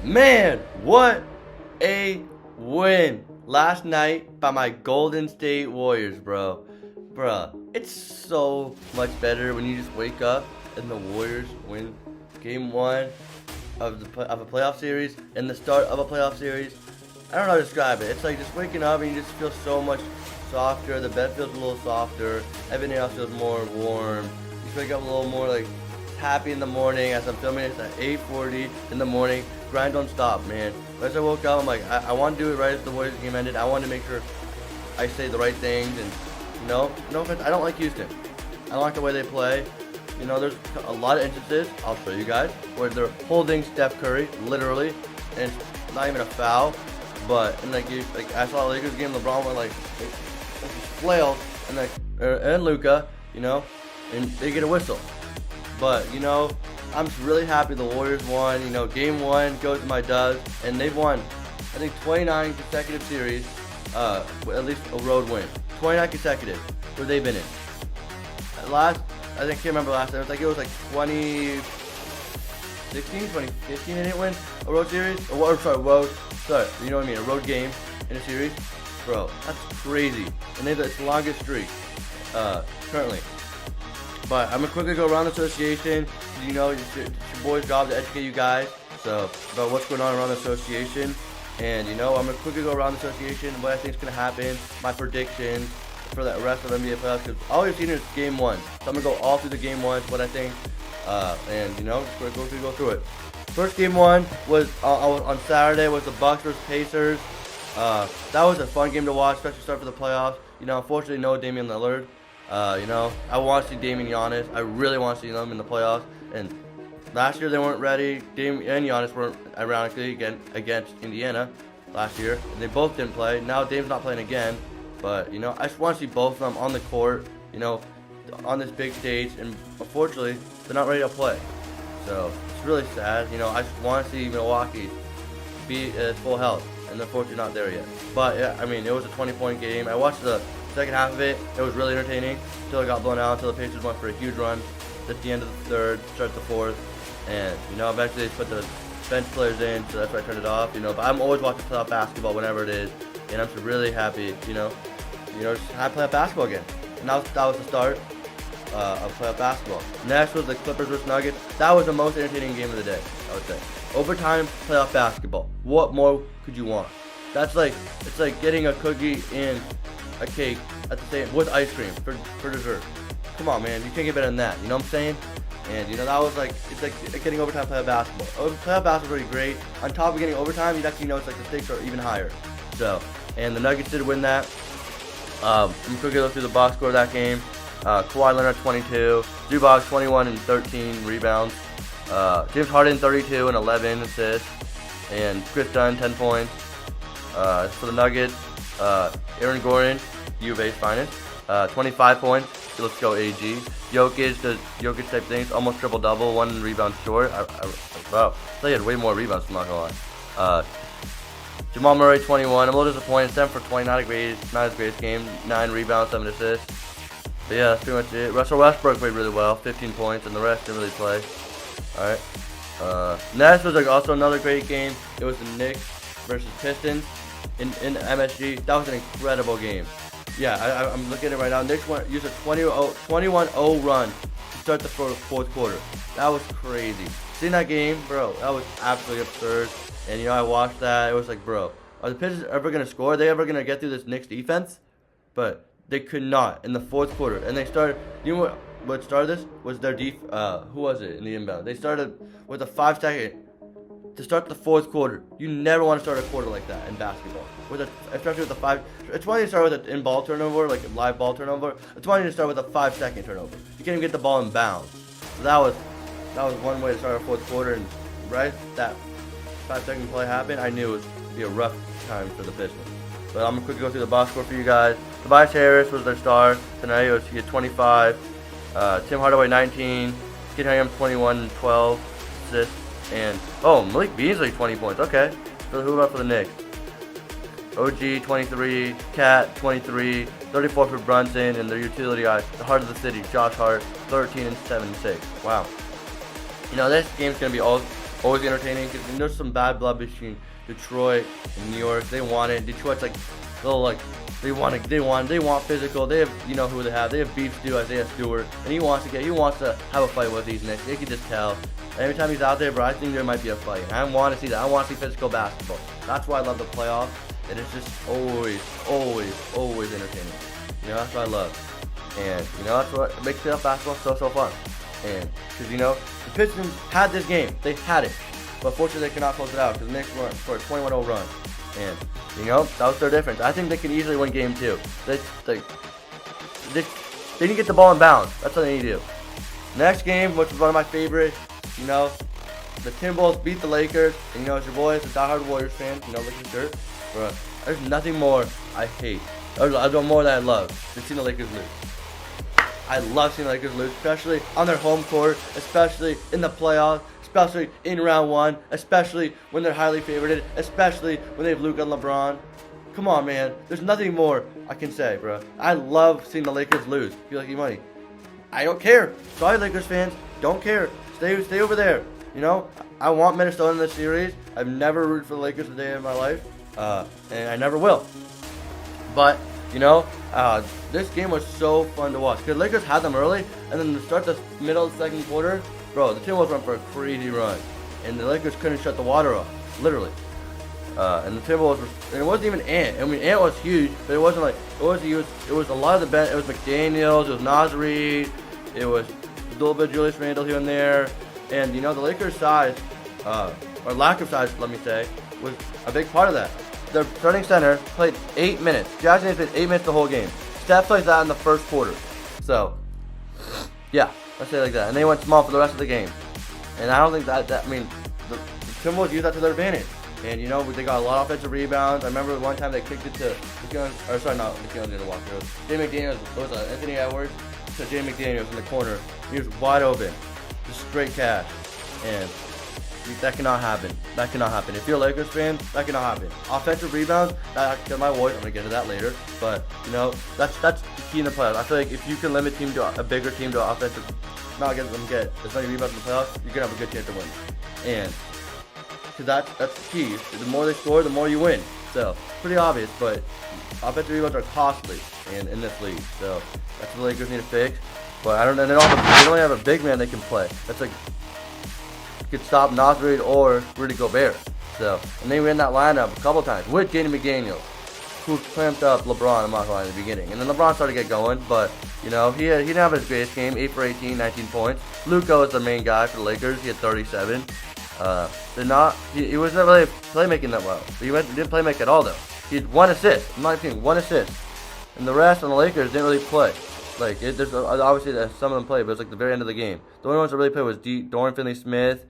Man, what a win last night by my Golden State Warriors, bro. Bruh, it's so much better when you just wake up and the Warriors win game one of a playoff series and the start of a playoff series. I don't know how to describe it. It's like just waking up and you just feel so much softer. The bed feels a little softer. Everything else feels more warm. You just wake up a little more like happy in the morning. As I'm filming this at 8:40 in the morning. Grind don't stop, man. As I woke up, I'm like, I want to do it right as the Warriors game ended. I want to make sure I say the right things. And no offense, I don't like Houston. I don't like the way they play. You know, there's a lot of instances, I'll show you guys, where they're holding Steph Curry, literally, and it's not even a foul. But, and like I saw the Lakers game, LeBron went like flailed, and Luka, you know, and they get a whistle. But, you know, I'm just really happy the Warriors won. You know, game one goes to my Dubs, and they've won, I think, 29 consecutive series, at least a road win. 29 consecutive, where they've been in. I can't remember last time. It was like 2016, 2015 they didn't win a road series. You know what I mean? A road game in a series. Bro, that's crazy. And they have the longest streak, currently. But I'm gonna quickly go around the association. You know, it's your boy's job to educate you guys about what's going on around the association. And you know, I'm gonna quickly go around the association, what I think is gonna happen, my predictions for the rest of the NBA playoffs. Because all we've seen is game one, so I'm gonna go all through the game ones, what I think, and you know, just gonna go through it. First game one was on Saturday, was the Bucks versus Pacers. That was a fun game to watch, especially start for the playoffs. You know, unfortunately, no Damian Lillard. You know, I want to see Damian Giannis. I really want to see them in the playoffs. And last year they weren't ready. Dame and Giannis weren't, ironically, against Indiana last year. And they both didn't play. Now Dame's not playing again. But, you know, I just want to see both of them on the court, you know, on this big stage. And unfortunately, they're not ready to play. So it's really sad. You know, I just want to see Milwaukee be at full health. And unfortunately not there yet. But, yeah, I mean, it was a 20-point game. I watched the second half of it. It was really entertaining until it got blown out, until the Pacers went for a huge run at the end of the third, start the fourth. And, you know, eventually they put the bench players in, so that's why I turned it off, you know. But I'm always watching playoff basketball whenever it is. And I'm just really happy, you know, just have playoff basketball again. And that was the start of playoff basketball. Next was the Clippers vs Nuggets. That was the most entertaining game of the day, I would say. Overtime playoff basketball. What more could you want? It's like getting a cookie and a cake at the same with ice cream for dessert. Come on, man, you can't get better than that. You know what I'm saying? And you know that was like it's like getting overtime playoff basketball. Playoff basketball is really great. On top of getting overtime, you actually know it's like the stakes are even higher. So, and the Nuggets did win that. I'm quickly go through the box score of that game. Kawhi Leonard 22, Zubac 21 and 13 rebounds. James Harden 32 and 11 assists, and Chris Dunn 10 points. For the Nuggets, Aaron Gordon, U of A's finest, 25 points. Let's go AG. Jokic does Jokic type things, almost triple double, 1 rebound short. Wow, I thought he had way more rebounds. I'm not gonna lie. Jamal Murray 21. I'm a little disappointed. 7 for 20, not his greatest game. 9 rebounds, 7 assists. But yeah, that's pretty much it. Russell Westbrook played really well, 15 points, and the rest didn't really play. All right. Next was also another great game. It was the Knicks versus Pistons in MSG. That was an incredible game. Yeah, I'm looking at it right now. Knicks used a 21-0 run to start the fourth quarter. That was crazy. Seeing that game, bro, that was absolutely absurd. And, you know, I watched that. It was like, bro, are the Pistons ever going to score? Are they ever going to get through this Knicks defense? But they could not in the fourth quarter. And they started, you know what started this? Was their who was it in the inbound? They started with a 5-second to start the fourth quarter. You never want to start a quarter like that in basketball. Especially with a 5. It's one thing to start with an in-ball turnover, like a live ball turnover. It's one thing to start with a 5-second turnover. You can't even get the ball in bounds. So that was one way to start a fourth quarter. And right, that 5-second play happened, I knew it was going to be a rough time for the Pistons. But I'm going to quickly go through the box score for you guys. Tobias Harris was their star tonight. He had 25. Tim Hardaway 19. Kid Cunningham 21 and 12 assists. And Malik Beasley 20 points. Okay. So who about for the Knicks? OG 23, Cat 23, 34 for Brunson, and their utility guy, the heart of the city, Josh Hart, 13 and 7 and 6. Wow. You know, this game's gonna be all always entertaining. Cause there's some bad blood between Detroit and New York. They want it. Detroit's like, they want physical. They have, you know who they have. They have beef stew, Isaiah Stewart, and he wants to have a fight with these Knicks. You can just tell. Every time he's out there, bro, I think there might be a fight. And I want to see that. I want to see physical basketball. That's why I love the playoffs. And it's just always entertaining. You know, that's what I love. And, you know, that's what makes playoff basketball so fun. And, because, you know, the Pistons had this game. They had it. But fortunately, they cannot close it out because the Knicks went for a 21-0 run. And, you know, that was their difference. I think they can easily win game 2. They need to get the ball in bounds. That's what they need to do. Next game, which is one of my favorites, you know, the Timberwolves beat the Lakers. And, you know, it's your boy, it's a diehard Warriors fan. You know, Lakers dirt. Bro, there's nothing more I hate. There's more that I love than seeing the Lakers lose. I love seeing the Lakers lose, especially on their home court, especially in the playoffs, especially in round 1, especially when they're highly favored, especially when they have Luka and LeBron. Come on, man. There's nothing more I can say, bro. I love seeing the Lakers lose. Feel like you money. I don't care. Sorry, Lakers fans. Don't care. Stay over there. You know, I want Minnesota in this series. I've never rooted for the Lakers a day in my life, and I never will. But, you know, this game was so fun to watch. Because Lakers had them early, and then to start the middle of the second quarter, bro, the Timberwolves went for a crazy run. And the Lakers couldn't shut the water off, literally. And the Timberwolves and it wasn't even Ant. I mean, Ant was huge, but it wasn't like, it was a lot of the bench. It was McDaniels, it was Naz Reid, it was a little bit of Julius Randle here and there. And, you know, the Lakers' size, or lack of size, let me say, was a big part of that. Their starting center played 8 minutes. Jackson Hayes played 8 minutes the whole game. Steph plays that in the first quarter. So, yeah, let's say it like that. And they went small for the rest of the game. And I don't think that I mean, the Timberwolves used that to their advantage. And, you know, they got a lot of offensive rebounds. I remember one time they kicked it to McDaniels didn't walk. It was Jay McDaniels. It was Anthony Edwards to Jay McDaniels in the corner. He was wide open. Just straight cash. And that cannot happen. That cannot happen. If you're a Lakers fan, that cannot happen. Offensive rebounds, that's my voice. I'm going to get to that later. But, you know, that's the key in the playoffs. I feel like if you can limit a bigger team to offensive, not get them get as many rebounds in the playoffs, you're going to have a good chance to win. And because that's the key. The more they score, the more you win. So, pretty obvious, but offensive rebounds are costly in this league. So, that's what the Lakers need to fix. But I don't know. They don't really have a big man they can play. That's like could stop Naz Reid or Rudy Gobert. So, and they ran that lineup a couple times with Jaden McDaniels, who clamped up LeBron, I'm not gonna lie, in the beginning. And then LeBron started to get going, but, you know, he didn't have his greatest game, 8 for 18, 19 points. Luka was the main guy for the Lakers, he had 37. He wasn't really playmaking that well. He didn't playmake at all, though. He had 1 assist, in my opinion, 1 assist. And the rest on the Lakers didn't really play. Like, there's obviously some of them played, but it was like the very end of the game. The only ones that really played was Dorian Finney-Smith,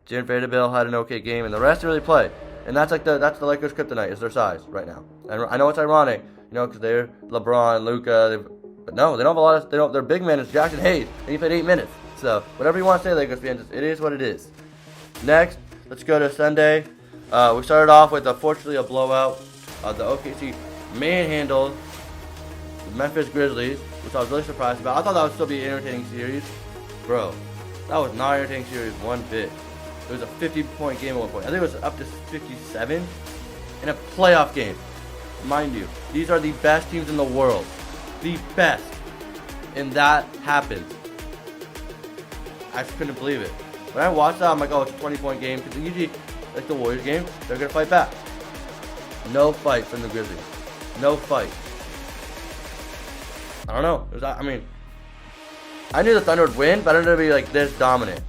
Jared Vanderbilt had an okay game, and the rest didn't really play. And that's the Lakers' kryptonite, is their size right now. And I know it's ironic, you know, because they're LeBron, Luka, but no, they don't have a lot of. Their big man is Jackson Hayes, and he played 8 minutes. So whatever you want to say, Lakers fans, it is what it is. Next, let's go to Sunday. We started off with unfortunately a blowout. The OKC manhandled the Memphis Grizzlies, which I was really surprised about. I thought that would still be an entertaining series. Bro, that was not an entertaining series one bit. It was a 50-point game at one point. I think it was up to 57 in a playoff game. Mind you, these are the best teams in the world. The best. And that happened. I just couldn't believe it. When I watched that, I'm like, oh, it's a 20-point game. Because usually, like the Warriors game, they're going to fight back. No fight from the Grizzlies. No fight. I don't know. I knew the Thunder would win, but I didn't know it would be like this dominant.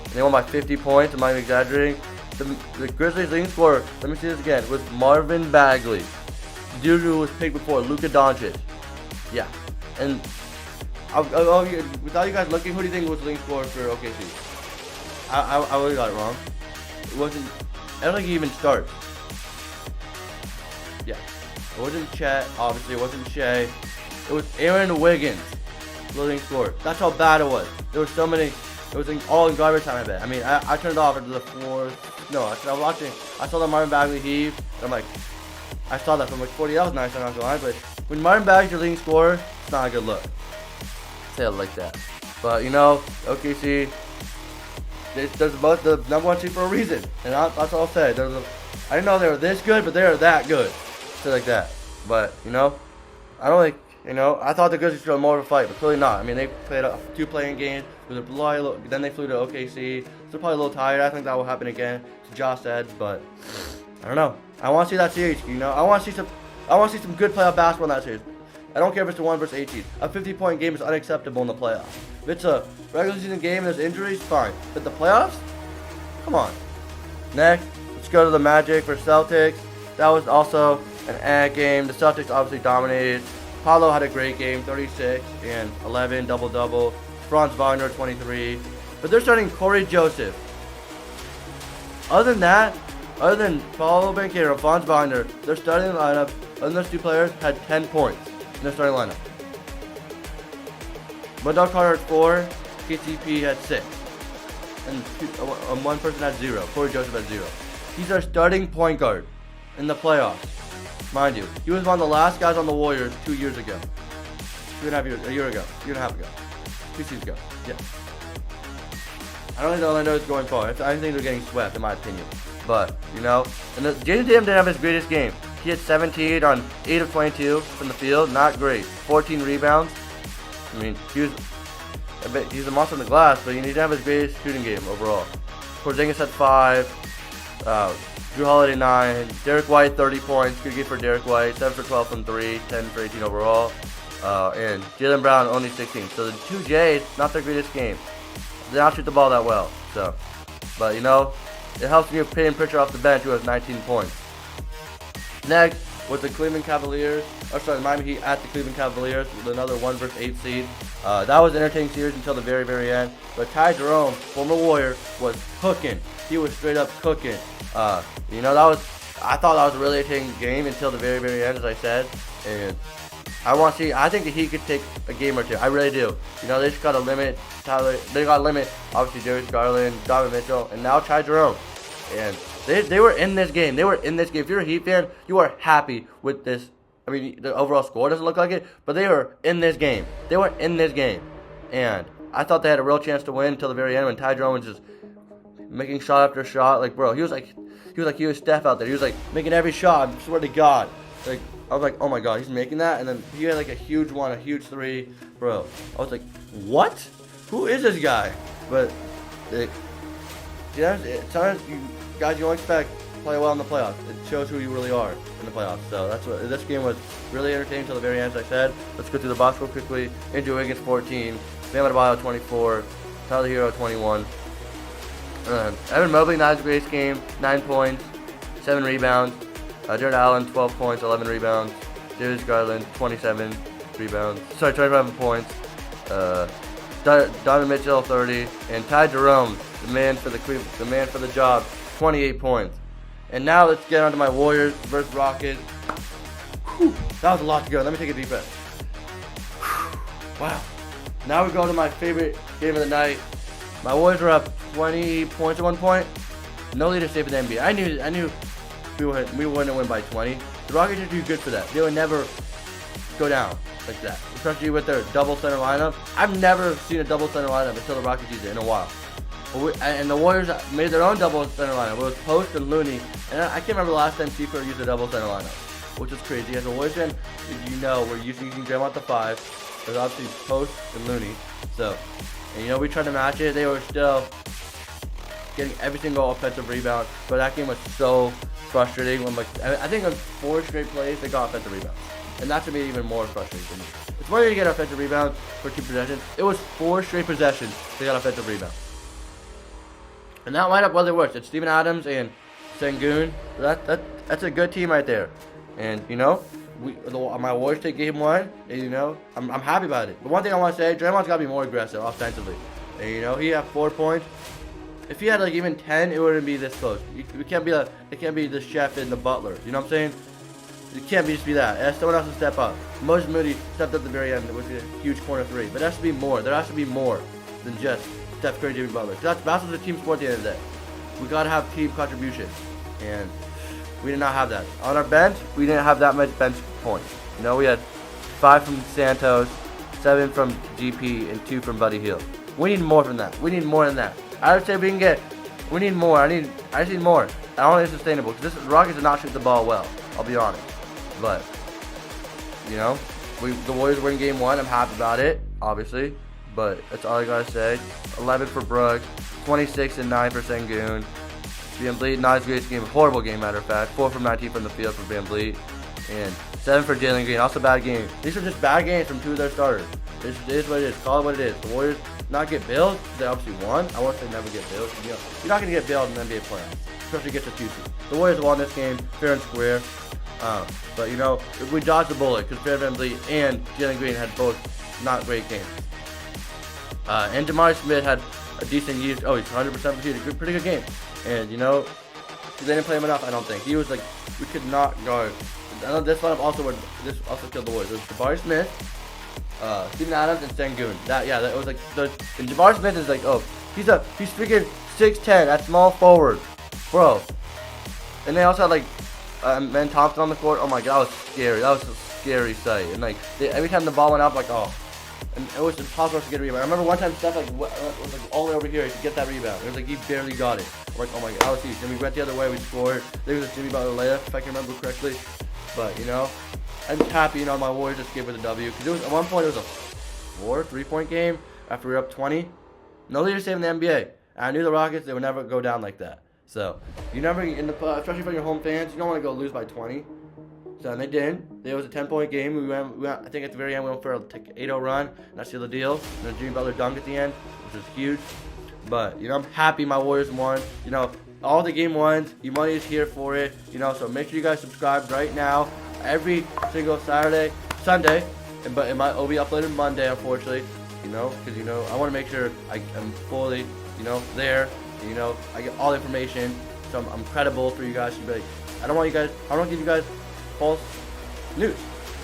And they won by 50 points. I'm not even exaggerating. The Grizzlies' leading scorer, let me see this again, was Marvin Bagley. The dude who was picked before, Luka Doncic. Yeah. And without you guys looking, who do you think was the leading scorer for OKC? I really got it wrong. It wasn't. I don't think he even starts. Yeah. It wasn't Chet, obviously. It wasn't Shea. It was Aaron Wiggins, leading scorer. That's how bad it was. There were so many. It was all in garbage time, I bet. I mean, I turned it off after the fourth. No, I was watching. I saw the Marvin Bagley heave. And I'm like, I saw that from like 40. That was nice, I'm not gonna lie. But when Marvin Bagley's your leading scorer, it's not a good look. Say it like that. But, you know, OKC, They're both the number 1 seed for a reason, and that's all I'll say. I didn't know they were this good, but they are that good, shit like that. But you know, I don't think I thought the Grizzlies were more of a fight, but clearly not. I mean, they played 2 playing games with a then they flew to OKC. So they're probably a little tired. I think that will happen again, as Josh said, but I don't know. I want to see that series. I want to see some good playoff basketball in that series. I don't care if it's a 1 versus 18. A 50-point game is unacceptable in the playoffs. If it's a regular season game and there's injuries, fine. But the playoffs? Come on. Next, let's go to the Magic versus Celtics. That was also an game. The Celtics obviously dominated. Paolo had a great game, 36 and 11, double-double. Franz Wagner, 23. But they're starting Corey Joseph. Other than Paolo Banchero and Franz Wagner, their starting lineup, other than those 2 players, had 10 points in their starting lineup. Wendell Carter had 4, KCP had 6, and one person had 0. Corey Joseph had 0. He's our starting point guard in the playoffs. Mind you, he was one of the last guys on the Warriors 2 years ago. 2.5 years, a year and a half ago. 2 seasons ago, yeah. I don't think Orlando is going far. I think they're getting swept, in my opinion. But, and Jason Tatum didn't have his greatest game. He had 17 on 8 of 22 from the field. Not great. 14 rebounds. I mean, he's a monster on the glass, but he didn't have his greatest shooting game overall. Porzingis had 5. Drew Holiday 9. Derek White 30 points. Good game for Derek White. 7 for 12 from 3. 10 for 18 overall. And Jaylen Brown only 16. So the 2 Jays, not their greatest game. They don't shoot the ball that well. So, but it helps when you're paying Pritchard off the bench, who has 19 points. Next was the Cleveland Cavaliers. Miami Heat at the Cleveland Cavaliers with another 1 versus 8 seed. That was an entertaining series until the very, very end. But Ty Jerome, former Warrior, was cooking. He was straight up cooking. I thought that was a really entertaining game until the very, very end, as I said. And I think the Heat could take a game or 2. I really do. They just got to limit Tyler. They got to limit, obviously, Darius Garland, Donovan Mitchell, and now Ty Jerome. And they were in this game. They were in this game. If you're a Heat fan, you are happy with this. I mean, the overall score doesn't look like it, but they were in this game. They were in this game. And I thought they had a real chance to win until the very end when Ty Jerome was just making shot after shot. Like, bro, he was Steph out there. He was like making every shot. I swear to God. Like, I was like, oh my God, he's making that, and then he had like a huge 3, bro. I was like, what? Who is this guy? But sometimes you don't expect to play well in the playoffs. It shows who you really are in the playoffs. So that's what this game was, really entertaining until the very end, as I said. Let's go through the box real quickly. Andrew Wiggins 14, Bam Adebayo 24, Tyler Hero 21. Evan Mobley, not his greatest game, 9 points, 7 rebounds. Jared Allen, 12 points, 11 rebounds. Darius Garland, 27 points. Donovan Mitchell, 30. And Ty Jerome, the man for the job, 28 points. And now let's get on to my Warriors versus Rockets. Whew, that was a lot to go. Let me take a deep breath. Whew, wow. Now we go to my favorite game of the night. My Warriors were up 20 points at one point. No leadership in the NBA. I knew we wouldn't win by 20. The Rockets are too good for that. They would never go down like that, especially with their double center lineup. I've never seen a double center lineup until the Rockets used it in a while. And the Warriors made their own double center lineup. It was Post and Looney. And I can't remember the last time Steve Kerr used a double center lineup, which is crazy. As a Warriors fan, we're using Draymond at the 5. There's obviously Post and Looney. So, and we tried to match it. They were still getting every single offensive rebound. But that game was so frustrating. I think on 4 straight plays, they got offensive rebounds. And that made it even more frustrating for me. It's one thing to get offensive rebounds for 2 possessions. It was 4 straight possessions they got offensive rebounds. And that lineup wasn't worse. It's Steven Adams and Sengun. That's a good team right there. And my Warriors take game 1. And I'm happy about it. But one thing I want to say, Draymond's got to be more aggressive offensively. And he had 4 points. If he had even 10, it wouldn't be this close. It can't be the Chef and the Butler. You know what I'm saying? It can't just be that. It has someone else to step up. Moses Moody stepped up at the very end with a huge corner 3. But there has to be more. There has to be more than just Steph Curry, Jimmy Butler. Because basketball's a team sport at the end of the day. We gotta have team contribution, and we did not have that. On our bench, we didn't have that much bench points. We had 5 from Santos, 7 from GP, and 2 from Buddy Hield. We need more than that. We need more than that. I would say we need more. I just need more. I don't think it's sustainable because the Rockets did not shoot the ball well. I'll be honest, but you know, the Warriors win game 1. I'm happy about it, obviously, but that's all I gotta say. 11 for Brooks, 26 and 9 for Sengun. VanVleet, not as great game, horrible game, matter of fact. 4 from 19 from the field for VanVleet, and 7 for Jalen Green. Also bad game. These are just bad games from 2 of their starters. It is what it is. Call it what it is. The Warriors not get billed. They obviously won. I won't say never get billed. You know, you're not gonna get billed in the NBA playoffs, especially get to 2 seed. The Warriors won this game fair and square. But you know, we dodged the bullet because Fred VanVleet and Jalen Green had both not great games. And Jabari Smith had a decent use. Oh, he's 100% completed. Pretty good game. And you know, they didn't play him enough. I don't think he was like we could not guard. I know this lineup also killed the Warriors. It was Jabari Smith, Steven Adams, and Sengun. That was like and Jabari Smith is like, oh, he's freaking 6'10" at small forward, bro. And they also had like Ben Thompson on the court. Oh my god, that was scary. That was a scary sight. And like every time the ball went up, like oh, and it was impossible to get a rebound. I remember one time Steph was like all the way over here to get that rebound. It was like he barely got it. I'm like, oh my god, that was huge. And we went the other way, we scored. There was a Jimmy Butler layup, if I can remember correctly. But you know, I'm just happy. You know, my Warriors just gave it a W because it was at one point it was a 3-point game after we were up 20. No leader saving the NBA. And I knew the Rockets, they would never go down like that. So you never especially for your home fans, you don't want to go lose by 20. So they didn't. It was a 10-point game. We went, I think at the very end we went for a 8-0 run. That's the deal. And then Jimmy Butler dunked at the end, which was huge. But you know, I'm happy my Warriors won. You know, all the game ones. Your money is here for it. You know, so make sure you guys subscribe right now. Every single Sunday, but it will be uploaded Monday, unfortunately. You know, because you know I want to make sure I'm fully, you know, there. You know, I get all the information, so I'm credible for you guys to be like, I don't give you guys false news,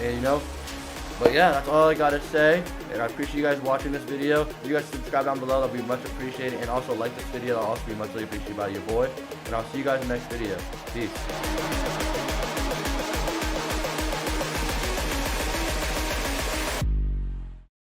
and you know, but yeah, that's all I gotta say, and I appreciate you guys watching this video. If you guys subscribe down below, that'll be much appreciated, and also like this video, that'll also be much appreciated by your boy, and I'll see you guys in the next video. Peace.